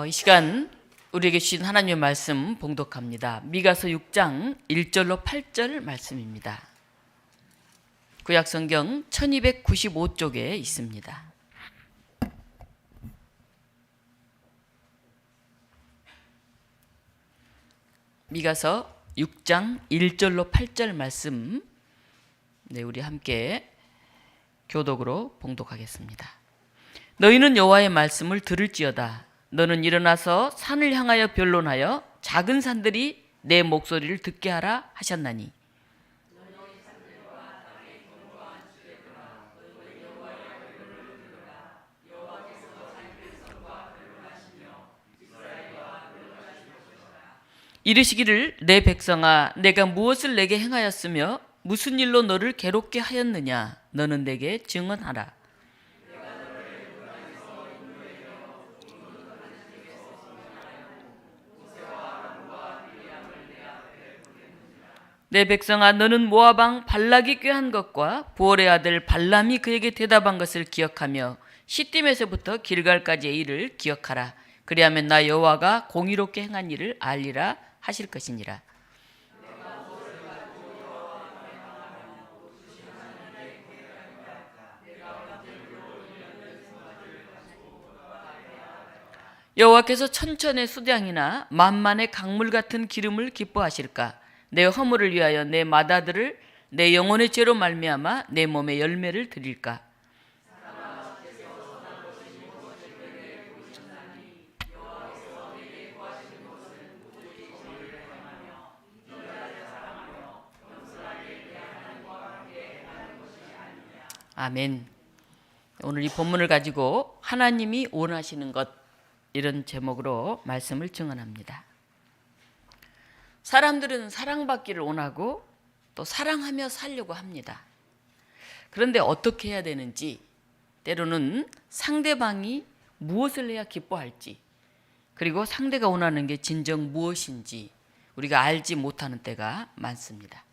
이 시간 우리에게 주신 하나님의 말씀 봉독합니다. 미가서 6장 1절로 8절 말씀입니다. 구약성경 1295쪽에 있습니다. 미가서 6장 1절로 8절 말씀, 우리 함께 교독으로 봉독하겠습니다. 너희는 여호와의 말씀을 들을지어다. 너는 일어나서 산을 향하여 변론하여 작은 산들이 내 목소리를 듣게 하라 하셨나니, 이르시기를 내 백성아, 내가 무엇을 내게 행하였으며 무슨 일로 너를 괴롭게 하였느냐. 너는 내게 증언하라. 내 백성아, 너는 모압 왕 발락이 꾀한 것과 부올의 아들 발람이 그에게 대답한 것을 기억하며 시딤에서부터 길갈까지의 일을 기억하라. 그리하면 나 여호와가 공의롭게 행한 일을 알리라 하실 것이니라. 여호와께서 천천의 수량이나 만만의 강물 같은 기름을 기뻐하실까? 내 허물을 위하여 내 맏아들을 내 영혼의 죄로 말미암아 내 몸의 열매를 드릴까? 아멘. 오늘 이 본문을 가지고 하나님이 원하시는 것, 이런 제목으로 말씀을 증언합니다. 사람들은 사랑받기를 원하고 또 사랑하며 살려고 합니다. 그런데 어떻게 해야 되는지, 때로는 상대방이 무엇을 해야 기뻐할지, 그리고 상대가 원하는 게 진정 무엇인지 우리가 알지 못하는 때가 많습니다.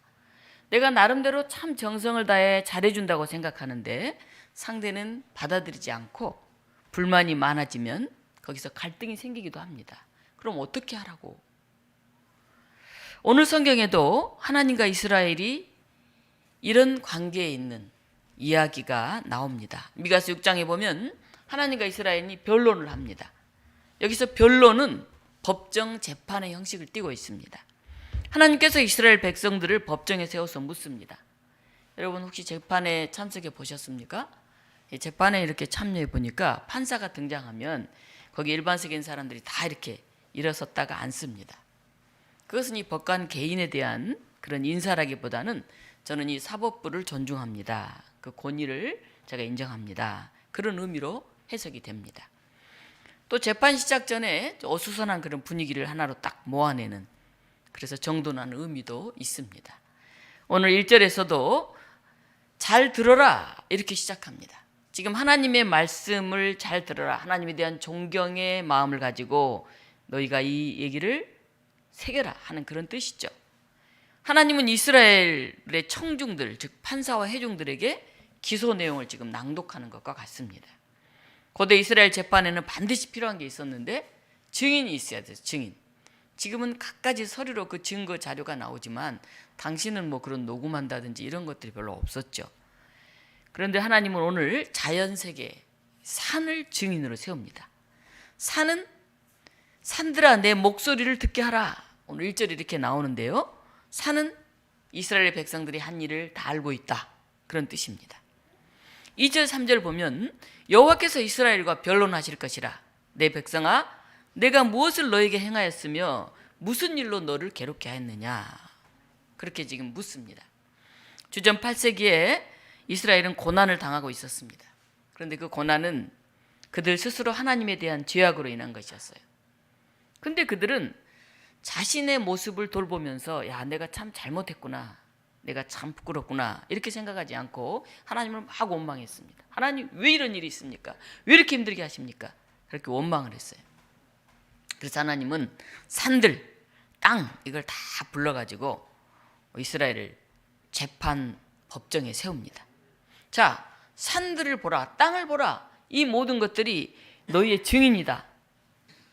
내가 나름대로 참 정성을 다해 잘해준다고 생각하는데 상대는 받아들이지 않고 불만이 많아지면 거기서 갈등이 생기기도 합니다. 그럼 어떻게 하라고? 오늘 성경에도 하나님과 이스라엘이 이런 관계에 있는 이야기가 나옵니다. 미가서 6장에 보면 하나님과 이스라엘이 변론을 합니다. 여기서 변론은 법정 재판의 형식을 띠고 있습니다. 하나님께서 이스라엘 백성들을 법정에 세워서 묻습니다. 여러분 혹시 재판에 참석해 보셨습니까? 재판에 이렇게 참여해 보니까 판사가 등장하면 거기 일반적인 사람들이 다 이렇게 일어섰다가 앉습니다. 그것은 이 법관 개인에 대한 그런 인사라기보다는 저는 이 사법부를 존중합니다. 그 권위를 제가 인정합니다. 그런 의미로 해석이 됩니다. 또 재판 시작 전에 어수선한 그런 분위기를 하나로 딱 모아내는, 그래서 정돈하는 의미도 있습니다. 오늘 1절에서도 잘 들어라 이렇게 시작합니다. 지금 하나님의 말씀을 잘 들어라, 하나님에 대한 존경의 마음을 가지고 너희가 이 얘기를 새겨라 하는 그런 뜻이죠. 하나님은 이스라엘의 청중들, 즉 판사와 회중들에게 기소 내용을 지금 낭독하는 것과 같습니다. 고대 이스라엘 재판에는 반드시 필요한 게 있었는데 증인이 있어야 돼요. 증인. 지금은 갖가지 서류로 그 증거 자료가 나오지만 당시는 뭐 그런 녹음한다든지 이런 것들이 별로 없었죠. 그런데 하나님은 오늘 자연세계 산을 증인으로 세웁니다. 산은 산들아 내 목소리를 듣게 하라. 오늘 1절이 이렇게 나오는데요. 산은 이스라엘 백성들이 한 일을 다 알고 있다, 그런 뜻입니다. 2절 3절 보면 여호와께서 이스라엘과 변론하실 것이라. 내 백성아, 내가 무엇을 너에게 행하였으며 무슨 일로 너를 괴롭게 하였느냐. 그렇게 지금 묻습니다. 주전 8세기에 이스라엘은 고난을 당하고 있었습니다. 그런데 그 고난은 그들 스스로 하나님에 대한 죄악으로 인한 것이었어요. 근데 그들은 자신의 모습을 돌보면서 야, 내가 참 잘못했구나, 내가 참 부끄럽구나 이렇게 생각하지 않고 하나님을 막 원망했습니다. 하나님 왜 이런 일이 있습니까? 왜 이렇게 힘들게 하십니까? 그렇게 원망을 했어요. 그래서 하나님은 산들, 땅 이걸 다 불러가지고 이스라엘을 재판 법정에 세웁니다. 자, 산들을 보라, 땅을 보라, 이 모든 것들이 너희의 증인이다.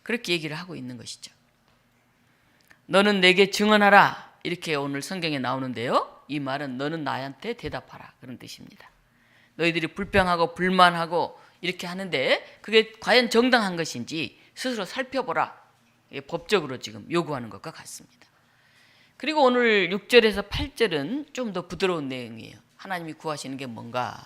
그렇게 얘기를 하고 있는 것이죠. 너는 내게 증언하라 이렇게 오늘 성경에 나오는데요. 이 말은 너는 나한테 대답하라 그런 뜻입니다. 너희들이 불평하고 불만하고 이렇게 하는데 그게 과연 정당한 것인지 스스로 살펴보라. 법적으로 지금 요구하는 것과 같습니다. 그리고 오늘 6절에서 8절은 좀 더 부드러운 내용이에요. 하나님이 구하시는 게 뭔가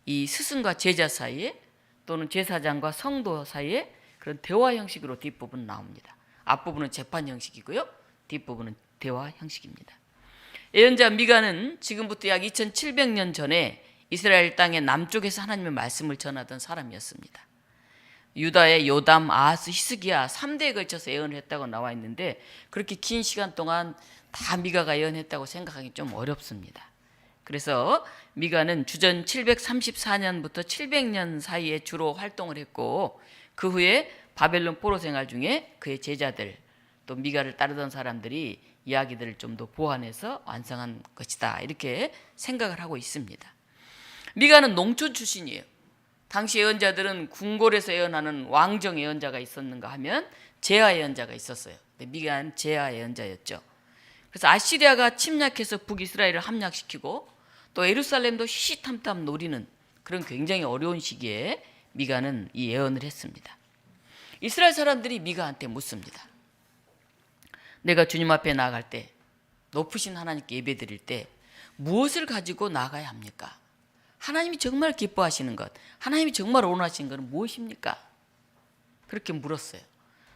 이 스승과 제자 사이에 또는 제사장과 성도 사이에 그런 대화 형식으로 뒷부분 나옵니다. 앞부분은 재판 형식이고요. 뒷부분은 대화 형식입니다. 예언자 미가는 지금부터 약 2700년 전에 이스라엘 땅의 남쪽에서 하나님의 말씀을 전하던 사람이었습니다. 유다의 요담, 아하스, 히스기야 3대에 걸쳐서 예언을 했다고 나와 있는데 그렇게 긴 시간 동안 다 미가가 예언했다고 생각하기 좀 어렵습니다. 그래서 미가는 주전 734년부터 700년 사이에 주로 활동을 했고 그 후에 바벨론 포로 생활 중에 그의 제자들 또 미가를 따르던 사람들이 이야기들을 좀 더 보완해서 완성한 것이다 이렇게 생각을 하고 있습니다. 미가는 농촌 출신이에요. 당시 예언자들은 궁궐에서 예언하는 왕정 예언자가 있었는가 하면 제아 예언자가 있었어요. 근데 미가는 제아 예언자였죠. 그래서 아시리아가 침략해서 북이스라엘을 함락시키고 또 예루살렘도 시시탐탐 노리는 그런 굉장히 어려운 시기에 미가는 이 예언을 했습니다. 이스라엘 사람들이 미가한테 묻습니다. 내가 주님 앞에 나아갈 때 높으신 하나님께 예배드릴 때 무엇을 가지고 나가야 합니까? 하나님이 정말 기뻐하시는 것, 하나님이 정말 원하시는 것은 무엇입니까? 그렇게 물었어요.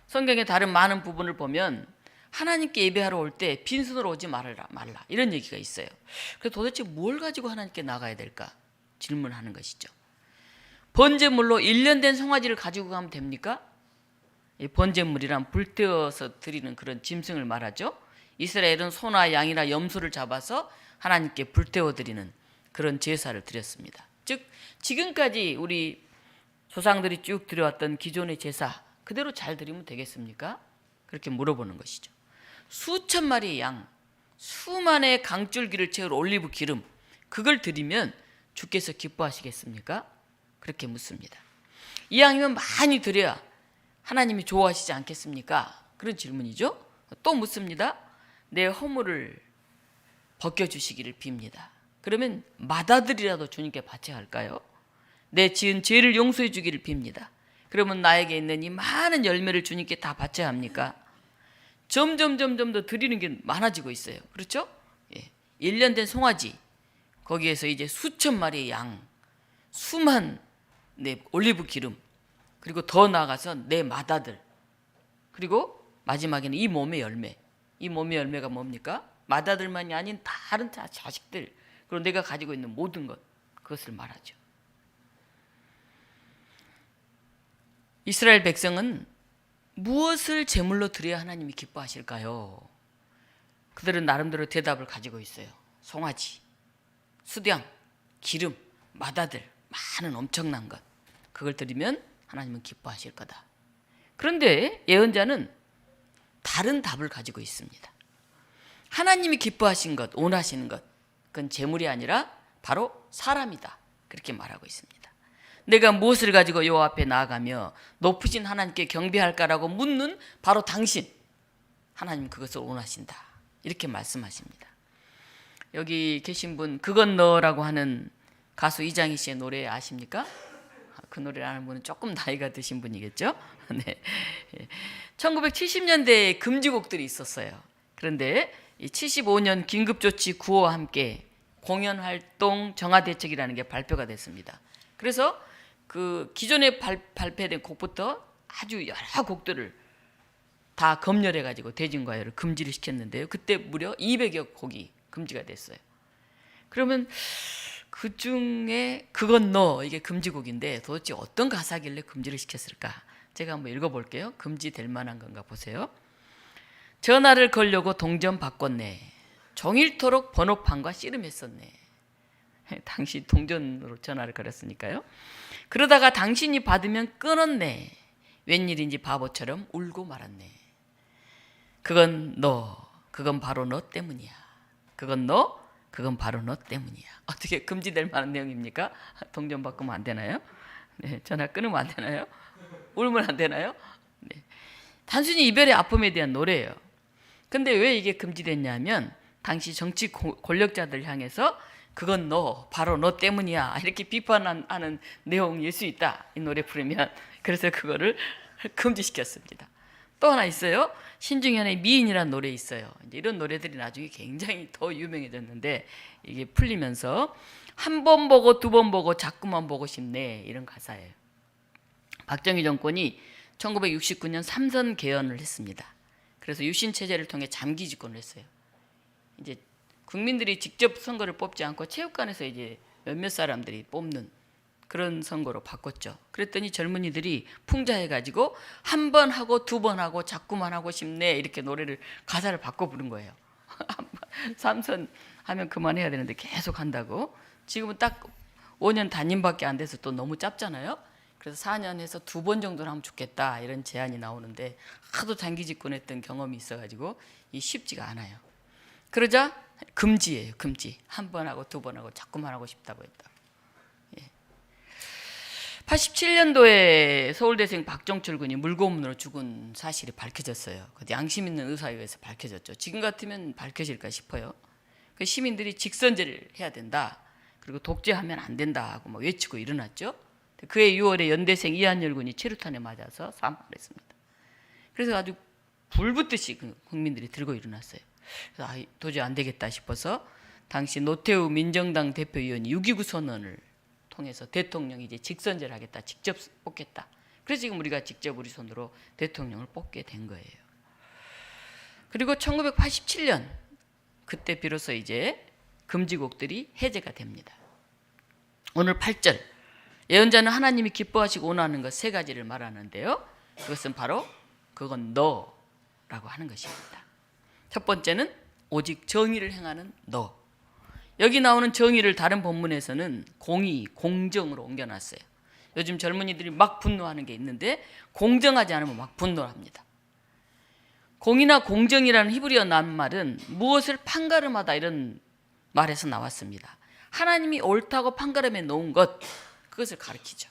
성경의 다른 많은 부분을 보면 하나님께 예배하러 올 때 빈손으로 오지 말라 이런 얘기가 있어요. 그래서 도대체 뭘 가지고 하나님께 나가야 될까? 질문하는 것이죠. 번제물로 1년 된 송아지를 가지고 가면 됩니까? 이 번제물이란 불태워서 드리는 그런 짐승을 말하죠. 이스라엘은 소나 양이나 염소를 잡아서 하나님께 불태워 드리는 그런 제사를 드렸습니다. 즉 지금까지 우리 조상들이 쭉 드려왔던 기존의 제사 그대로 잘 드리면 되겠습니까? 그렇게 물어보는 것이죠. 수천 마리의 양, 수만의 강줄기를 채울 올리브 기름 그걸 드리면 주께서 기뻐하시겠습니까? 그렇게 묻습니다. 이 양이면 많이 드려야 하나님이 좋아하시지 않겠습니까? 그런 질문이죠. 또 묻습니다. 내 허물을 벗겨주시기를 빕니다. 그러면 맏아들이라도 주님께 바쳐야 할까요? 내 지은 죄를 용서해 주기를 빕니다. 그러면 나에게 있는 이 많은 열매를 주님께 다 바쳐야 합니까? 점점 더 드리는 게 많아지고 있어요. 그렇죠? 예. 1년 된 송아지 거기에서 이제 수천 마리의 양 수만 올리브 기름 그리고 더 나아가서 내 맏아들 그리고 마지막에는 이 몸의 열매 이 몸의 열매가 뭡니까? 맏아들만이 아닌 다른 자식들 그리고 내가 가지고 있는 모든 것 그것을 말하죠. 이스라엘 백성은 무엇을 제물로 드려야 하나님이 기뻐하실까요? 그들은 나름대로 대답을 가지고 있어요. 송아지, 수량, 기름, 맏아들 많은 엄청난 것 그걸 드리면 하나님은 기뻐하실 거다. 그런데 예언자는 다른 답을 가지고 있습니다. 하나님이 기뻐하신 것, 원하시는 것 그건 제물이 아니라 바로 사람이다. 그렇게 말하고 있습니다. 내가 무엇을 가지고 여호와 앞에 나아가며 높으신 하나님께 경배할까라고 묻는 바로 당신 하나님 그것을 원하신다. 이렇게 말씀하십니다. 여기 계신 분 그건 너라고 하는 가수 이장희 씨의 노래 아십니까? 그 노래를 아는 분은 조금 나이가 드신 분이겠죠? 네. 1970년대에 금지곡들이 있었어요. 그런데 75년 긴급조치 구호와 함께 공연활동 정화대책이라는 게 발표가 됐습니다. 그래서 그 기존에 발표된 곡부터 아주 여러 곡들을 다 검열해가지고 대중가요를 금지를 시켰는데요. 그때 무려 200여 곡이 금지가 됐어요. 그러면 그 중에 그건 너 이게 금지곡인데 도대체 어떤 가사길래 금지를 시켰을까? 제가 한번 읽어볼게요. 금지될 만한 건가 보세요. 전화를 걸려고 동전 바꿨네. 종일토록 번호판과 씨름했었네. 당시 동전으로 전화를 걸었으니까요. 그러다가 당신이 받으면 끊었네. 웬일인지 바보처럼 울고 말았네. 그건 너, 그건 바로 너 때문이야. 그건 너, 그건 바로 너 때문이야. 어떻게 금지될 만한 내용입니까? 동전 바꾸면 안 되나요? 네, 전화 끊으면 안 되나요? 울면 안 되나요? 네. 단순히 이별의 아픔에 대한 노래예요. 근데 왜 이게 금지됐냐면 당시 정치 권력자들 향해서 그건 너, 바로 너 때문이야 이렇게 비판하는 내용일 수 있다, 이 노래 부르면. 그래서 그거를 금지시켰습니다. 또 하나 있어요. 신중현의 미인이라는 노래 있어요. 이제 이런 노래들이 나중에 굉장히 더 유명해졌는데, 이게 풀리면서 한 번 보고 두 번 보고 자꾸만 보고 싶네, 이런 가사예요. 박정희 정권이 1969년 3선 개헌을 했습니다. 그래서 유신 체제를 통해 잠기 집권을 했어요. 이제 국민들이 직접 선거를 뽑지 않고 체육관에서 이제 몇몇 사람들이 뽑는 그런 선거로 바꿨죠. 그랬더니 젊은이들이 풍자해가지고 한 번 하고 두 번 하고 자꾸만 하고 싶네, 이렇게 노래를 가사를 바꿔 부른 거예요. 3선 하면 그만해야 되는데 계속 한다고. 지금은 딱 5년 단임밖에 안 돼서 또 너무 짧잖아요. 그래서 4년 해서 두 번 정도는 하면 좋겠다, 이런 제안이 나오는데 하도 장기 집권했던 경험이 있어가지고 이 쉽지가 않아요. 그러자 금지예요. 금지. 한 번 하고 두 번 하고 자꾸만 하고 싶다고 했다. 87년도에 서울대생 박정철 군이 물고문으로 죽은 사실이 밝혀졌어요. 양심 있는 의사에 의해서 밝혀졌죠. 지금 같으면 밝혀질까 싶어요. 그 시민들이 직선제를 해야 된다, 그리고 독재하면 안 된다 하고 막 외치고 일어났죠. 그해 6월에 연대생 이한열 군이 최루탄에 맞아서 사망을 했습니다. 그래서 아주 불붙듯이 국민들이 들고 일어났어요. 그래서 도저히 안 되겠다 싶어서 당시 노태우 민정당 대표위원이 6.29 선언을 통해서 대통령이 이제 직선제를 하겠다, 직접 뽑겠다. 그래서 지금 우리가 직접 우리 손으로 대통령을 뽑게 된 거예요. 그리고 1987년 그때 비로소 이제 금지곡들이 해제가 됩니다. 오늘 8절, 예언자는 하나님이 기뻐하시고 원하는 것 세 가지를 말하는데요. 그것은 바로 그건 너라고 하는 것입니다. 첫 번째는 오직 정의를 행하는 너. 여기 나오는 정의를 다른 본문에서는 공의, 공정으로 옮겨놨어요. 요즘 젊은이들이 막 분노하는 게 있는데 공정하지 않으면 막 분노합니다. 공의나 공정이라는 히브리어 낱말은 무엇을 판가름하다, 이런 말에서 나왔습니다. 하나님이 옳다고 판가름해 놓은 것, 그것을 가리키죠.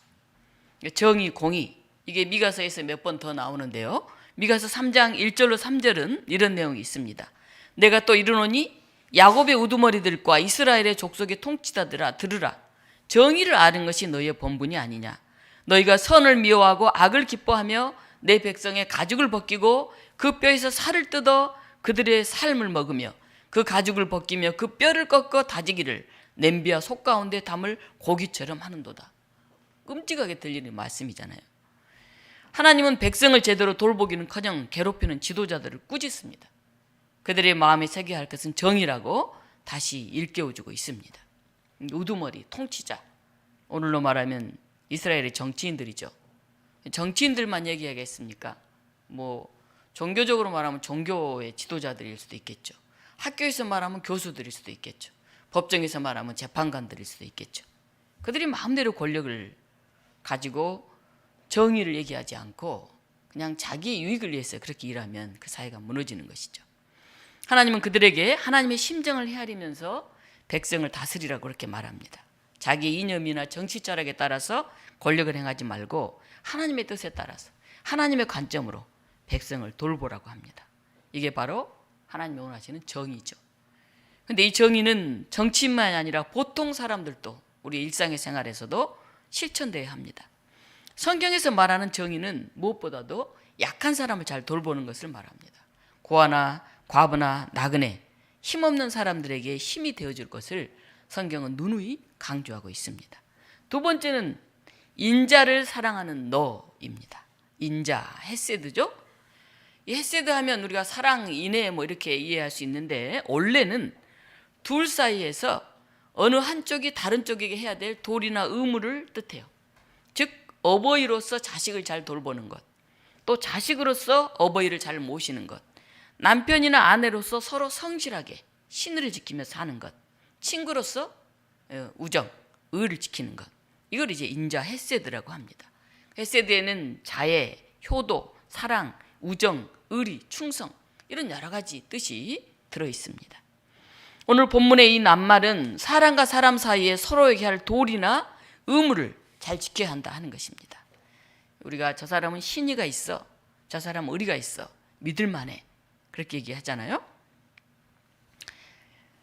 정의, 공의, 이게 미가서에서 몇 번 더 나오는데요. 미가서 3장 1절로 3절은 이런 내용이 있습니다. 내가 또 이르노니 야곱의 우두머리들과 이스라엘의 족속의 통치자들아, 들으라. 정의를 아는 것이 너희의 본분이 아니냐. 너희가 선을 미워하고 악을 기뻐하며 내 백성의 가죽을 벗기고 그 뼈에서 살을 뜯어 그들의 삶을 먹으며 그 가죽을 벗기며 그 뼈를 꺾어 다지기를 냄비와 속 가운데 담을 고기처럼 하는도다. 끔찍하게 들리는 말씀이잖아요. 하나님은 백성을 제대로 돌보기는커녕 괴롭히는 지도자들을 꾸짖습니다. 그들의 마음에 새겨야 할 것은 정의라고 다시 일깨워주고 있습니다. 우두머리, 통치자, 오늘로 말하면 이스라엘의 정치인들이죠. 정치인들만 얘기하겠습니까? 뭐 종교적으로 말하면 종교의 지도자들일 수도 있겠죠. 학교에서 말하면 교수들일 수도 있겠죠. 법정에서 말하면 재판관들일 수도 있겠죠. 그들이 마음대로 권력을 가지고 정의를 얘기하지 않고 그냥 자기 유익을 위해서 그렇게 일하면 그 사회가 무너지는 것이죠. 하나님은 그들에게 하나님의 심정을 헤아리면서 백성을 다스리라고 그렇게 말합니다. 자기 이념이나 정치 철학에 따라서 권력을 행하지 말고 하나님의 뜻에 따라서 하나님의 관점으로 백성을 돌보라고 합니다. 이게 바로 하나님이 원하시는 정의죠. 그런데 이 정의는 정치인만이 아니라 보통 사람들도 우리 일상의 생활에서도 실천돼야 합니다. 성경에서 말하는 정의는 무엇보다도 약한 사람을 잘 돌보는 것을 말합니다. 고아나 과부나 나그네, 힘없는 사람들에게 힘이 되어줄 것을 성경은 누누이 강조하고 있습니다. 두 번째는 인자를 사랑하는 너입니다. 인자, 헤세드죠. 이 헤세드 하면 우리가 사랑, 인애 뭐 이렇게 이해할 수 있는데 원래는 둘 사이에서 어느 한쪽이 다른 쪽에게 해야 될 도리나 의무를 뜻해요. 즉 어버이로서 자식을 잘 돌보는 것, 또 자식으로서 어버이를 잘 모시는 것, 남편이나 아내로서 서로 성실하게 신의를 지키며 사는 것, 친구로서 우정, 의를 지키는 것, 이걸 이제 인자 헤세드라고 합니다. 헤세드에는 자애, 효도, 사랑, 우정, 의리, 충성 이런 여러 가지 뜻이 들어 있습니다. 오늘 본문의 이 낱말은 사람과 사람 사이에 서로에게 할 도리나 의무를 잘 지켜야 한다 하는 것입니다. 우리가 저 사람은 신의가 있어, 저 사람 의리가 있어. 믿을만해. 그렇게 얘기하잖아요.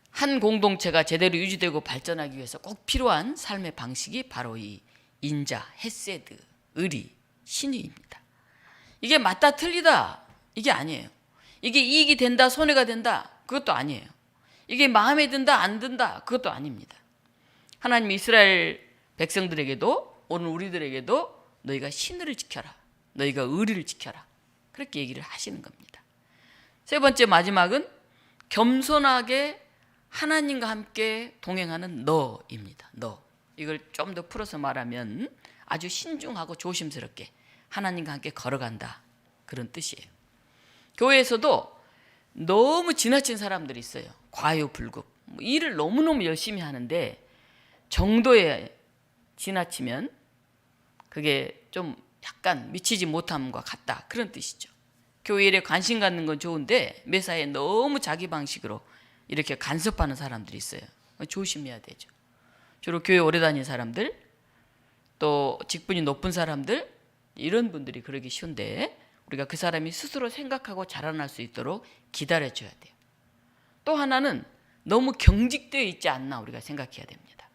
한 공동체가 제대로 유지되고 발전하기 위해서 꼭 필요한 삶의 방식이 바로 이 인자, 헤세드, 의리, 신의입니다. 이게 맞다 틀리다 이게 아니에요. 이게 이익이 된다 손해가 된다 그것도 아니에요. 이게 마음에 든다 안 든다 그것도 아닙니다. 하나님 이스라엘 백성들에게도 오늘 우리들에게도 너희가 신의를 지켜라. 너희가 의리를 지켜라. 그렇게 얘기를 하시는 겁니다. 세 번째 마지막은 겸손하게 하나님과 함께 동행하는 너입니다. 너. 이걸 좀 더 풀어서 말하면 아주 신중하고 조심스럽게 하나님과 함께 걸어간다. 그런 뜻이에요. 교회에서도 너무 지나친 사람들이 있어요. 과유불급. 일을 너무너무 열심히 하는데 정도에 지나치면 그게 좀 약간 미치지 못함과 같다. 그런 뜻이죠. 교회 일에 관심 갖는 건 좋은데 매사에 너무 자기 방식으로 이렇게 간섭하는 사람들이 있어요. 조심해야 되죠. 주로 교회 오래 다닌 사람들, 또 직분이 높은 사람들, 이런 분들이 그러기 쉬운데 우리가 그 사람이 스스로 생각하고 자라날 수 있도록 기다려줘야 돼요. 또 하나는 너무 경직되어 있지 않나 우리가 생각해야 됩니다.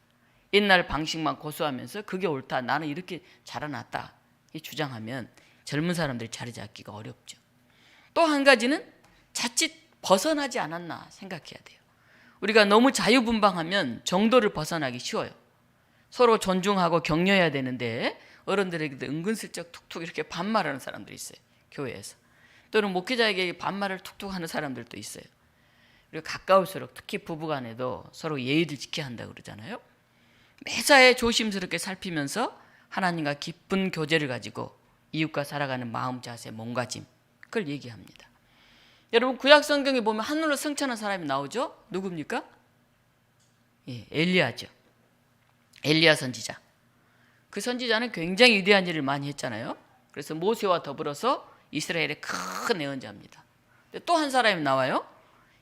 옛날 방식만 고수하면서 그게 옳다, 나는 이렇게 자라났다 이 주장하면 젊은 사람들이 자리 잡기가 어렵죠. 또 한 가지는 자칫 벗어나지 않았나 생각해야 돼요. 우리가 너무 자유분방하면 정도를 벗어나기 쉬워요. 서로 존중하고 격려해야 되는데 어른들에게도 은근슬쩍 툭툭 이렇게 반말하는 사람들이 있어요. 교회에서. 또는 목회자에게 반말을 툭툭 하는 사람들도 있어요. 그리고 가까울수록 특히 부부간에도 서로 예의를 지켜야 한다고 그러잖아요. 매사에 조심스럽게 살피면서 하나님과 깊은 교제를 가지고 이웃과 살아가는 마음, 자세, 몸가짐 그걸 얘기합니다. 여러분 구약 성경에 보면 하늘로 승천한 사람이 나오죠? 누굽니까? 예, 엘리야죠. 엘리야 선지자. 그 선지자는 굉장히 위대한 일을 많이 했잖아요. 그래서 모세와 더불어서 이스라엘의 큰 예언자입니다. 또 한 사람이 나와요.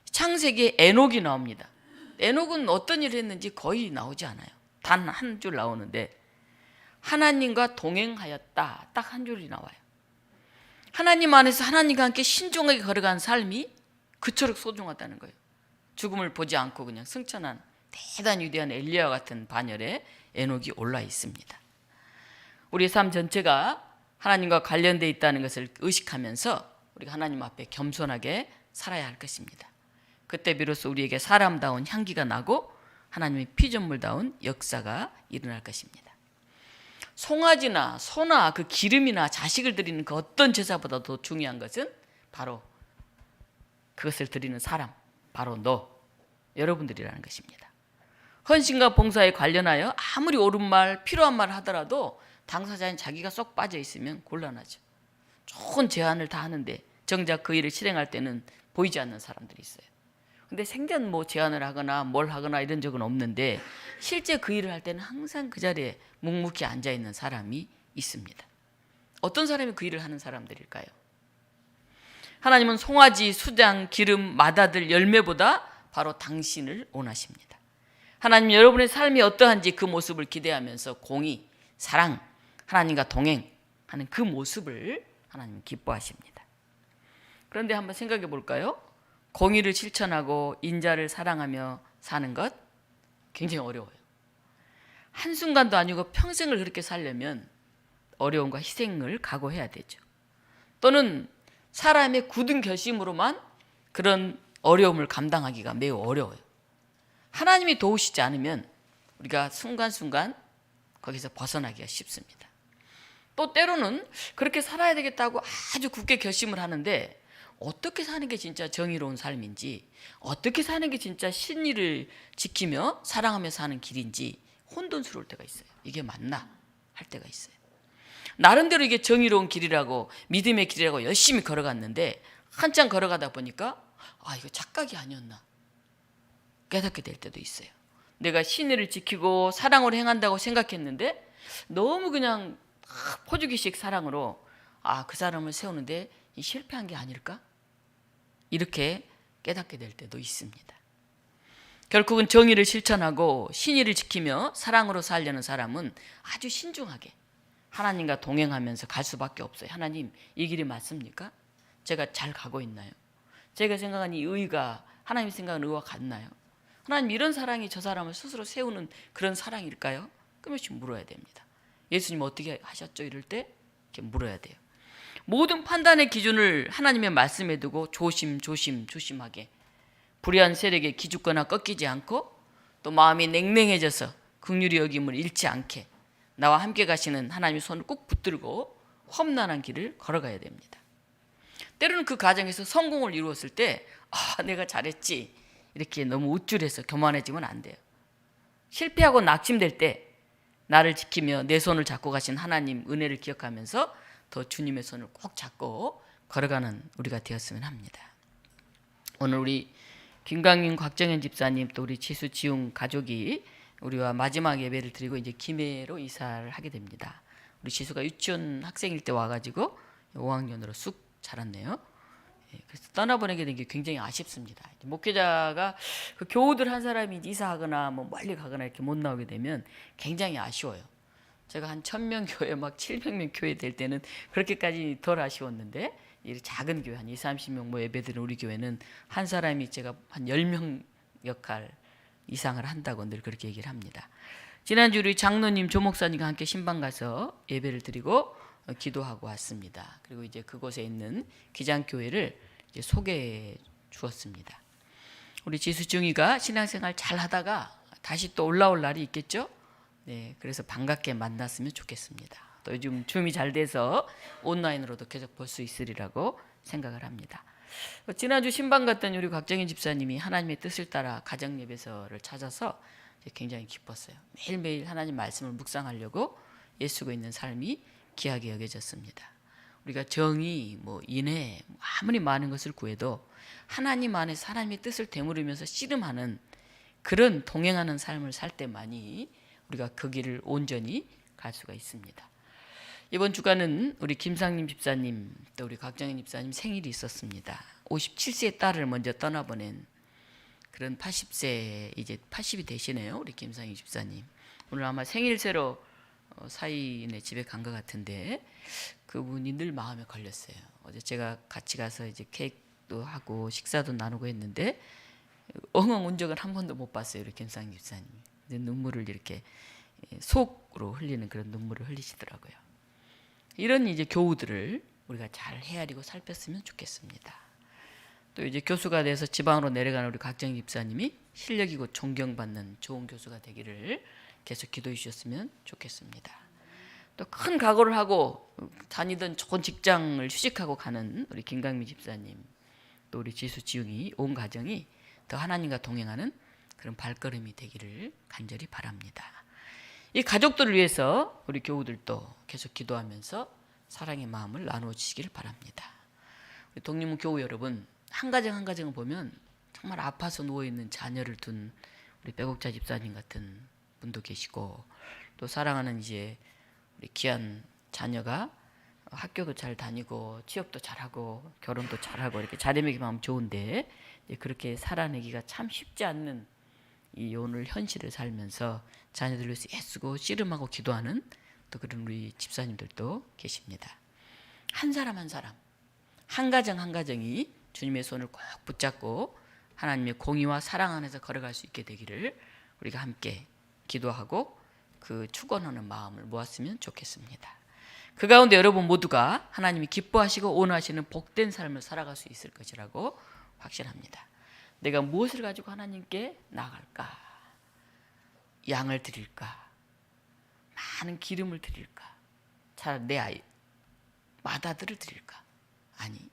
창세기에 에녹이 나옵니다. 에녹은 어떤 일을 했는지 거의 나오지 않아요. 단 한 줄 나오는데 하나님과 동행하였다. 딱 한 줄이 나와요. 하나님 안에서 하나님과 함께 신중하게 걸어간 삶이 그토록 소중하다는 거예요. 죽음을 보지 않고 그냥 승천한 대단히 위대한 엘리야 같은 반열에 에녹이 올라 있습니다. 우리의 삶 전체가 하나님과 관련되어 있다는 것을 의식하면서 우리가 하나님 앞에 겸손하게 살아야 할 것입니다. 그때 비로소 우리에게 사람다운 향기가 나고 하나님의 피조물다운 역사가 일어날 것입니다. 송아지나 소나 그 기름이나 자식을 드리는 그 어떤 제사보다 더 중요한 것은 바로 그것을 드리는 사람, 바로 너, 여러분들이라는 것입니다. 헌신과 봉사에 관련하여 아무리 옳은 말, 필요한 말을 하더라도 당사자인 자기가 쏙 빠져 있으면 곤란하죠. 좋은 제안을 다 하는데 정작 그 일을 실행할 때는 보이지 않는 사람들이 있어요. 근데 생전 뭐 제안을 하거나 뭘 하거나 이런 적은 없는데 실제 그 일을 할 때는 항상 그 자리에 묵묵히 앉아 있는 사람이 있습니다. 어떤 사람이 그 일을 하는 사람들일까요? 하나님은 송아지, 수장, 기름, 맏아들, 열매보다 바로 당신을 원하십니다. 하나님 여러분의 삶이 어떠한지 그 모습을 기대하면서 공의, 사랑, 하나님과 동행하는 그 모습을 하나님은 기뻐하십니다. 그런데 한번 생각해 볼까요? 공의를 실천하고 인자를 사랑하며 사는 것 굉장히 어려워요. 한순간도 아니고 평생을 그렇게 살려면 어려움과 희생을 각오해야 되죠. 또는 사람의 굳은 결심으로만 그런 어려움을 감당하기가 매우 어려워요. 하나님이 도우시지 않으면 우리가 순간순간 거기서 벗어나기가 쉽습니다. 또 때로는 그렇게 살아야 되겠다고 아주 굳게 결심을 하는데 어떻게 사는 게 진짜 정의로운 삶인지, 어떻게 사는 게 진짜 신의를 지키며 사랑하며 사는 길인지 혼돈스러울 때가 있어요. 이게 맞나 할 때가 있어요. 나름대로 이게 정의로운 길이라고 믿음의 길이라고 열심히 걸어갔는데 한참 걸어가다 보니까 이거 착각이 아니었나 깨닫게 될 때도 있어요. 내가 신의를 지키고 사랑으로 행한다고 생각했는데 너무 그냥 포주기식 사랑으로 그 사람을 세우는데 실패한 게 아닐까? 이렇게 깨닫게 될 때도 있습니다. 결국은 정의를 실천하고 신의를 지키며 사랑으로 살려는 사람은 아주 신중하게 하나님과 동행하면서 갈 수밖에 없어요. 하나님, 이 길이 맞습니까? 제가 잘 가고 있나요? 제가 생각한 이 의가 하나님 생각하는 의와 같나요? 하나님, 이런 사랑이 저 사람을 스스로 세우는 그런 사랑일까요? 끊임없이 물어야 됩니다. 예수님 어떻게 하셨죠? 이럴 때 이렇게 물어야 돼요. 모든 판단의 기준을 하나님의 말씀에 두고 조심하게 불의한 세력에 기죽거나 꺾이지 않고 또 마음이 냉랭해져서 긍휼히 여김을 잃지 않게 나와 함께 가시는 하나님의 손을 꼭 붙들고 험난한 길을 걸어가야 됩니다. 때로는 그 과정에서 성공을 이루었을 때 내가 잘했지 이렇게 너무 우쭐해서 교만해지면 안 돼요. 실패하고 낙심될 때 나를 지키며 내 손을 잡고 가신 하나님 은혜를 기억하면서 더 주님의 손을 꼭 잡고 걸어가는 우리가 되었으면 합니다. 오늘 우리 김강민 곽정현 집사님 또 우리 지수 지웅 가족이 우리와 마지막 예배를 드리고 이제 김해로 이사를 하게 됩니다. 우리 지수가 유치원 학생일 때 와가지고 5학년으로 쑥 자랐네요. 그래서 떠나보내게 된 게 굉장히 아쉽습니다. 목회자가 그 교우들 한 사람이 이사하거나 뭐 멀리 가거나 이렇게 못 나오게 되면 굉장히 아쉬워요. 제가 한 1000명 교회 막 700명 교회 될 때는 그렇게까지 덜 아쉬웠는데 이 작은 교회 한 2, 30명 뭐 예배드리는 우리 교회는 한 사람이 제가 한 10명 역할 이상을 한다고 늘 그렇게 얘기를 합니다. 지난주 우리 장로님 조목사님과 함께 신방 가서 예배를 드리고 기도하고 왔습니다. 그리고 이제 그곳에 있는 기장교회를 이제 소개해 주었습니다. 우리 지수중이가 신앙생활 잘 하다가 다시 또 올라올 날이 있겠죠? 네, 그래서 반갑게 만났으면 좋겠습니다. 또 요즘 줌이 잘 돼서 온라인으로도 계속 볼 수 있으리라고 생각을 합니다. 지난주 신방 갔던 우리 곽정인 집사님이 하나님의 뜻을 따라 가정 예배소를 찾아서 굉장히 기뻤어요. 매일매일 하나님 말씀을 묵상하려고 애쓰고 있는 삶이 귀하게 여겨졌습니다. 우리가 정의, 인애 아무리 많은 것을 구해도 하나님 안에서 하나님의 뜻을 되물으면서 씨름하는 그런 동행하는 삶을 살 때만이 우리가 그 길을 온전히 갈 수가 있습니다. 이번 주간은 우리 김상림 집사님 또 우리 곽정인 집사님 생일이 있었습니다. 57세의 딸을 먼저 떠나보낸 그런 80세 이제 80이 되시네요. 우리 김상림 집사님 오늘 아마 생일새로 사인의 집에 간 것 같은데 그분이 늘 마음에 걸렸어요. 어제 제가 같이 가서 이제 케이크도 하고 식사도 나누고 했는데 엉엉 운 적은 한 번도 못 봤어요. 우리 김상림 집사님 눈물을 이렇게 속으로 흘리는 그런 눈물을 흘리시더라고요. 이런 이제 교우들을 우리가 잘 헤아리고 살폈으면 좋겠습니다. 또 이제 교수가 돼서 지방으로 내려가는 우리 곽정희 집사님이 실력이고 존경받는 좋은 교수가 되기를 계속 기도해 주셨으면 좋겠습니다. 또 큰 각오를 하고 다니던 좋은 직장을 휴직하고 가는 우리 김강미 집사님 또 우리 지수 지웅이 온 가정이 더 하나님과 동행하는 그런 발걸음이 되기를 간절히 바랍니다. 이 가족들을 위해서 우리 교우들도 계속 기도하면서 사랑의 마음을 나누어 주시기를 바랍니다. 우리 독립문 교우 여러분 한 가정 한 가정을 보면 정말 아파서 누워있는 자녀를 둔 우리 빼곡자 집사님 같은 분도 계시고 또 사랑하는 이제 우리 귀한 자녀가 학교도 잘 다니고 취업도 잘하고 결혼도 잘하고 이렇게 자리매김 하면 좋은데 그렇게 살아내기가 참 쉽지 않는 이 오늘 현실을 살면서 자녀들을 위해서 애쓰고 씨름하고 기도하는 또 그런 우리 집사님들도 계십니다. 한 사람 한 사람 한 가정 한 가정이 주님의 손을 꼭 붙잡고 하나님의 공의와 사랑 안에서 걸어갈 수 있게 되기를 우리가 함께 기도하고 그 축원하는 마음을 모았으면 좋겠습니다. 그 가운데 여러분 모두가 하나님이 기뻐하시고 원하시는 복된 삶을 살아갈 수 있을 것이라고 확신합니다. 내가 무엇을 가지고 하나님께 나아갈까? 양을 드릴까? 많은 기름을 드릴까? 차라리 내 아이 맏아들을 드릴까? 아니,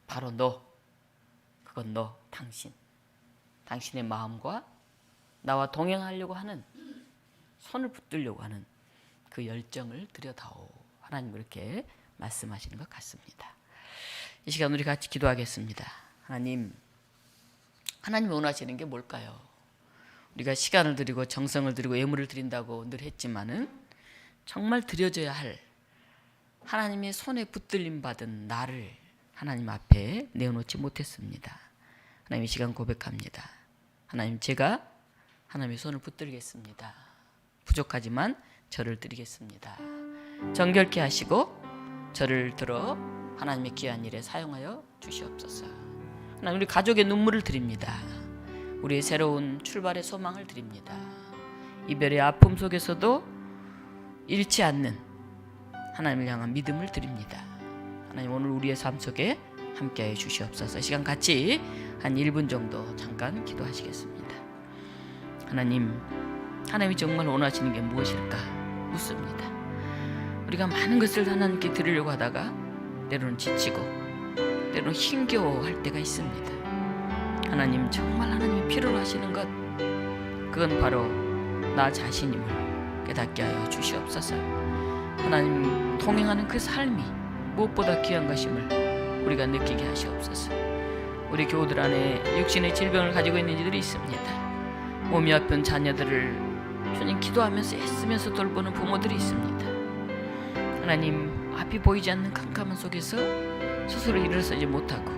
바로 너, 그건 너, 당신의 마음과 나와 동행하려고 하는 손을 붙들려고 하는 그 열정을 드려다오. 하나님 그렇게 말씀하시는 것 같습니다. 이 시간 우리 같이 기도하겠습니다. 하나님이 원하시는 게 뭘까요? 우리가 시간을 드리고 정성을 드리고 예물을 드린다고 늘 했지만은 정말 드려져야 할 하나님의 손에 붙들림 받은 나를 하나님 앞에 내어놓지 못했습니다. 하나님 이 시간 고백합니다. 하나님 제가 하나님의 손을 붙들겠습니다. 부족하지만 저를 드리겠습니다. 정결케 하시고 저를 들어 하나님의 귀한 일에 사용하여 주시옵소서. 하나님, 우리 가족의 눈물을 드립니다. 우리의 새로운 출발의 소망을 드립니다. 이별의 아픔 속에서도 잃지 않는 하나님을 향한 믿음을 드립니다. 하나님, 오늘 우리의 삶 속에 함께해 주시옵소서. 시간 같이 한 1분 정도 잠깐 기도하시겠습니다. 하나님이 정말 원하시는 게 무엇일까 묻습니다. 우리가 많은 것을 하나님께 드리려고 하다가 때로는 지치고 때로는 힘겨워할 때가 있습니다. 하나님, 정말 하나님이 필요로 하시는 것, 그건 바로 나 자신임을 깨닫게 하여 주시옵소서. 하나님, 동행하는 그 삶이 무엇보다 귀한 것임을 우리가 느끼게 하시옵소서. 우리 교우들 안에 육신의 질병을 가지고 있는 이들이 있습니다. 몸이 아픈 자녀들을 주님 기도하면서 애쓰면서 돌보는 부모들이 있습니다. 하나님, 앞이 보이지 않는 캄캄한 속에서 스스로 일어서지 못하고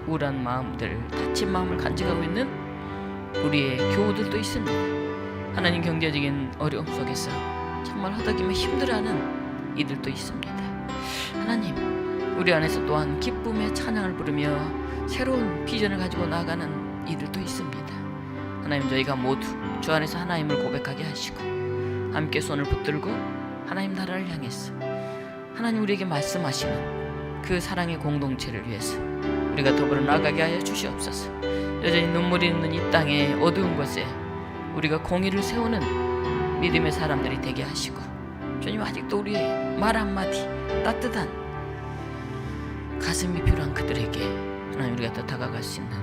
우울한 마음들, 다친 마음을 간직하고 있는 우리의 교우들도 있습니다. 하나님, 경제적인 어려움 속에서 정말 허덕이며 힘들어하는 이들도 있습니다. 하나님, 우리 안에서 또한 기쁨의 찬양을 부르며 새로운 비전을 가지고 나아가는 이들도 있습니다. 하나님, 저희가 모두 주 안에서 하나님을 고백하게 하시고 함께 손을 붙들고 하나님 나라를 향해서 하나님 우리에게 말씀하시는 그 사랑의 공동체를 위해서 우리가 더불어 나아가게 하여 주시옵소서. 여전히 눈물이 있는 이 땅의 어두운 곳에 우리가 공의를 세우는 믿음의 사람들이 되게 하시고, 주님, 아직도 우리의 말 한마디, 따뜻한 가슴이 필요한 그들에게 하나님 우리가 더 다가갈 수 있는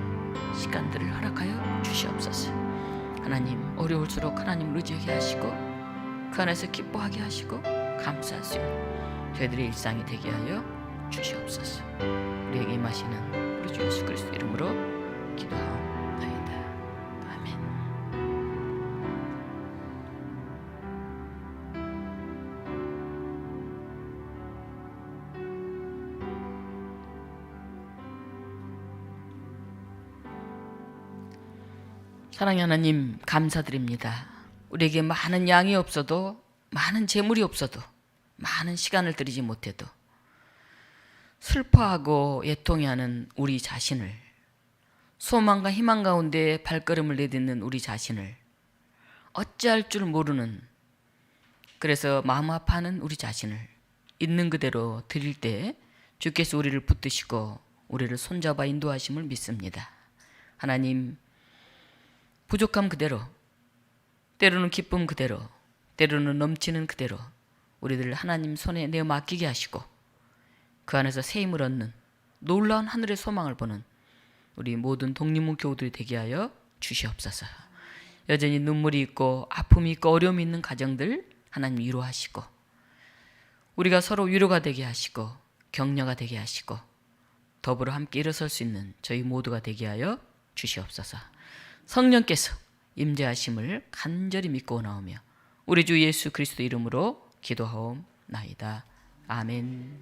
시간들을 허락하여 주시옵소서. 하나님, 어려울수록 하나님을 의지하게 하시고 그 안에서 기뻐하게 하시고 감사할 수 있는 저희들의 일상이 되게 하여 주시옵소서. 우리에게 임하시는 우리 주 예수 그리스도 이름으로 기도하옵나이다. 아멘. 사랑의 하나님, 감사드립니다. 우리에게 많은 양이 없어도, 많은 재물이 없어도, 많은 시간을 들이지 못해도 슬퍼하고 애통해하는 우리 자신을, 소망과 희망 가운데 발걸음을 내딛는 우리 자신을 어찌할 줄 모르는, 그래서 마음 아파하는 우리 자신을 있는 그대로 드릴 때 주께서 우리를 붙드시고 우리를 손잡아 인도하심을 믿습니다. 하나님, 부족함 그대로, 때로는 기쁨 그대로, 때로는 넘치는 그대로 우리들을 하나님 손에 내어 맡기게 하시고 그 안에서 새 힘을 얻는 놀라운 하늘의 소망을 보는 우리 모든 독립문 교우들이 되게 하여 주시옵소서. 여전히 눈물이 있고 아픔이 있고 어려움이 있는 가정들 하나님 위로하시고, 우리가 서로 위로가 되게 하시고 격려가 되게 하시고 더불어 함께 일어설 수 있는 저희 모두가 되게 하여 주시옵소서. 성령께서 임재하심을 간절히 믿고 원하오며 우리 주 예수 그리스도 이름으로 기도하옵나이다. 아멘.